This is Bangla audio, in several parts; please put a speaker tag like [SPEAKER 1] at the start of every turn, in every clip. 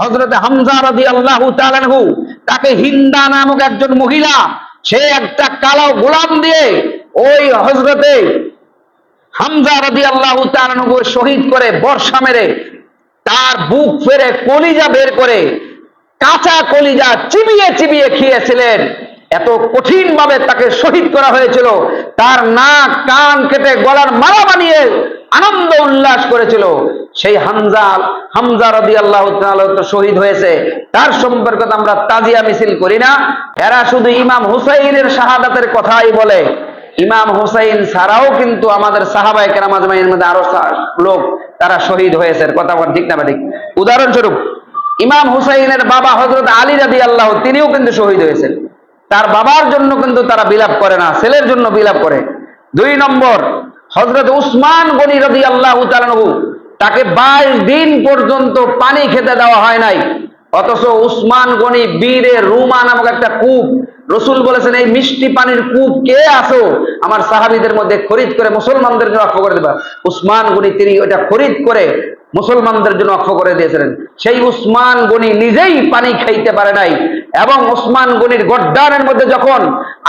[SPEAKER 1] হযরত হামজা রাদিয়াল্লাহু তাআলা আনহু, তাকে হিন্দা নামক একজন মহিলা, সে একটা কালো গোলাম দিয়ে ওই হযরতে হামজা রাদিয়াল্লাহু তাআলা আনহু শহীদ করে, বর্ষা মেরে তার বুক ফেরে কলিজা বের করে, কাঁচা কলিজা চিবিয়ে চিবিয়ে খেয়েছিলেন। এত কঠিন ভাবে তাকে শহীদ করা হয়েছিল। তার নাক কান কেটে গলার মালা বানিয়ে আনন্দ উল্লাস করেছিল। সেই হামজা রাদিয়াল্লাহু তাআলা তো শহীদ হয়েছে, তার সম্পর্কে তো আমরা তাজিয়া মিছিল করি না। এরা শুধু ইমাম হুসাইনের শাহাদাতের কথাই বলে। ইমাম হুসাইন ছাড়াও কিন্তু আমাদের সাহাবায়ে কেরাম আজমাইনের মধ্যে আরো লোক তারা শহীদ হয়েছে, কথা বল ঠিক না ঠিক? উদাহরণস্বরূপ ইমাম হুসাইনের বাবা হযরত আলী রাদিয়াল্লাহু, তিনিও কিন্তু শহীদ হয়েছেন। তার বাবার জন্য কিন্তু তারা বিলাপ করে না, ছেলের জন্য বিলাপ করে। 2 নম্বর, হযরত উসমান গনি রাদিয়াল্লাহু তাআলা আনহু, তাকে 22 দিন পর্যন্ত পানি খেতে দেওয়া হয় নাই। অথচ উসমান গনি বীরে রুমা নামক একটা কূপ, রসুল বলেছেন এই মিষ্টি পানির কূপ কে আসো আমার সাহাবীদের মধ্যে খরিদ করে মুসলমানদের জন্য অক্ষ করে দেবা। উসমান গনি তিনি ওটা খরিদ করে মুসলমানদের জন্য অক্ষ করে দিয়েছিলেন। সেই উসমান গনি নিজেই পানি খাইতে পারে নাই, এবং উসমান গনির গর্দানের মধ্যে যখন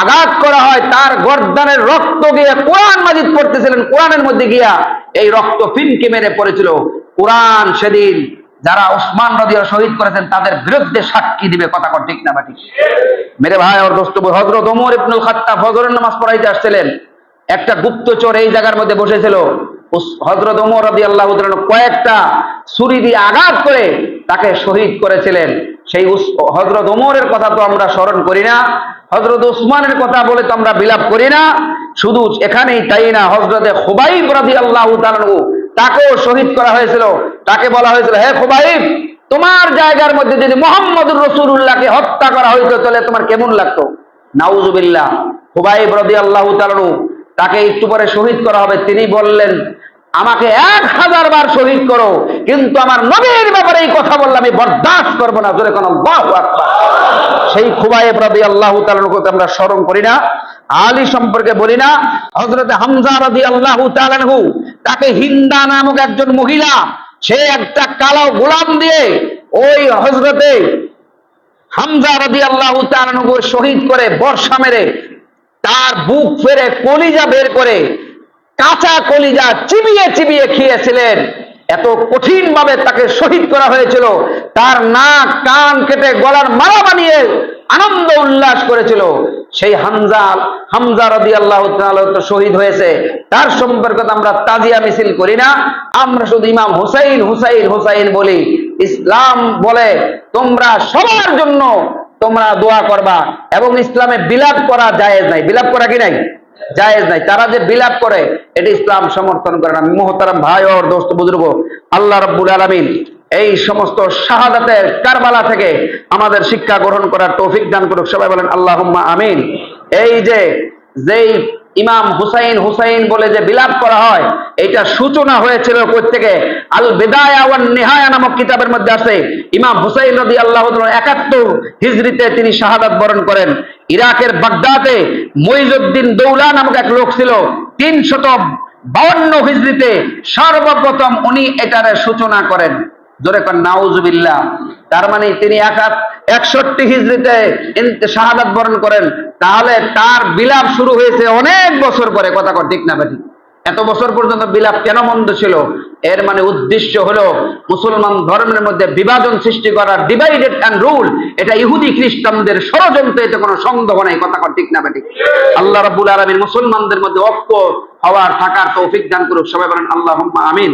[SPEAKER 1] আঘাত করা হয়, তার গর্দানের রক্ত গিয়ে কোরআন মাজিদ পড়তেছিলেন, কোরআনের মধ্যে গিয়া এই রক্ত ফিনকে মেরে পড়েছিল। কোরআন সেদিন যারা উসমান রাদিয়াল্লাহু শহীদ করেছেন তাদের বিরুদ্ধে সাক্ষী দিবে, কথা কর ঠিক না ঠিক? মেরে ভাই আর দোস্ত, হযরত ওমর ইবনুল খাত্তাব ফজরের নামাজ পড়াইতে আসছিলেন, একটা গুপ্তচর এই জায়গার মধ্যে বসেছিল। হযরত ওমর রাদিয়াল্লাহু তাআলা কয়েকটা ছুরি দিয়ে আঘাত করে তাকে শহীদ করেছিলেন। সেই হযরত ওমরের কথা তো আমরা স্মরণ করি না, হযরত উসমানের কথা বলে তো আমরা বিলাপ করি না। শুধু এখানেই তাই না, হযরতে খুবাইব রাদিয়াল্লাহু তাআলা, তাকেও শহীদ করা হয়েছিল। তাকে বলা হয়েছিল, হে খুবাইব, তোমার জায়গার মধ্যে যদি মুহাম্মদুর রাসূলুল্লাহকে হত্যা করা হইতো তাহলে তোমার কেমন লাগতো? নাউজুবিল্লাহ। খুবাইব রাদিয়াল্লাহু তাআলা, তাকে একটু পরে শহীদ করা হবে, তিনি বললেন, আমাকে 1000 বার শহীদ করো, কিন্তু আমার নবীর ব্যাপারে এই কথা বললে আমি বরদাস্ত করবো না। জোরে কোন আল্লাহু আকবার। সেই খুবাইব রাদিয়াল্লাহু তাআলার কথা আমরা স্মরণ করি না, আলী সম্পর্কে বলি না। হযরত হামজা রাদিয়াল্লাহু তাআলা আনহু, তাকে হিন্দা নামক একজন মহিলা, সে একটা কালো গোলাম দিয়ে ওই হযরতে হামজা রাদিয়াল্লাহু তাআলা আনহু শহীদ করে, বর্ষা মেরে তার বুক ফেরে কলিজা বের করে, কাঁচা কলিজা চিবিয়ে চিবিয়ে খেয়েছিলেন। এত কঠিন ভাবে তাকে শহীদ করা হয়েছিল। তার নাক কান কেটে গলার মালা বানিয়ে আনন্দ উল্লাস করেছিল। সেই হামজা রাদিয়াল্লাহু তাআলা তো শহীদ হয়েছে, তার সম্পর্কে আমরা তাজিয়া মিছিল করি না। আমরা শুধু ইমাম হুসাইন হুসাইন হুসাইন বলি। ইসলাম বলে তোমরা সবার জন্য তোমরা দোয়া করবা, এবং ইসলামে বিলাপ করা জায়েজ নাই। বিলাপ করা কি নাই? জায়েজ নাই। তারা যে বিলাপ করে এটা ইসলাম সমর্থন করে না। মুহতারাম ভাই ও দোস্ত বুজুর্গ, আল্লাহ রাব্বুল আলামিন এই সমস্ত শাহাদাতের কারবালা থেকে আমাদের শিক্ষা গ্রহণ করার তৌফিক দান করুক। সবাই বলেন আল্লাহুম্মা আমিন। এই যেই ইমাম হুসাইন হুসাইন বলে যে বিলাপ করা হয়, এটা সূচনা হয়েছিল কই থেকে? আল বিদায়া ওয়ান নিহায়া নামক কিতাবের মধ্যে আছে। ইমাম হুসাইন রাদিয়াল্লাহু তাআলা 71 হিজরিতে তিনি শাহাদাত বরণ করেন। ইরাকের বাগদাদে মুইজউদ্দিন দৌলা নামক এক লোক ছিল, 352 হিজরিতে সর্বপ্রথম উনি এটার সূচনা করেন। জোরে কোন নাউজুবিল্লাহ। তার মানে তিনি 61 হিজরিতে শাহাদাত বরণ করেন। তাহলে তার বিলাপ শুরু হয়েছে অনেক বছর পরে, কথা কর ঠিক না ঠিক? এত বছর পর্যন্ত বিলাপ কেন বন্ধ ছিল? এর মানে উদ্দেশ্য হলো মুসলমান ধর্মের মধ্যে বিভাজন সৃষ্টি করার, ডিভাইডেড এন্ড রুল। এটা ইহুদি খ্রিস্টানদের ষড়যন্ত্র, এতে কোনো সন্দেহ নাই, কথা কর ঠিক না ঠিক? আল্লাহ রাব্বুল আলামিন মুসলমানদের মধ্যে ঐক্য হওয়ার থাকার তৌফিক দান করুক। সবাই বলেন আল্লাহুম্মা আমিন।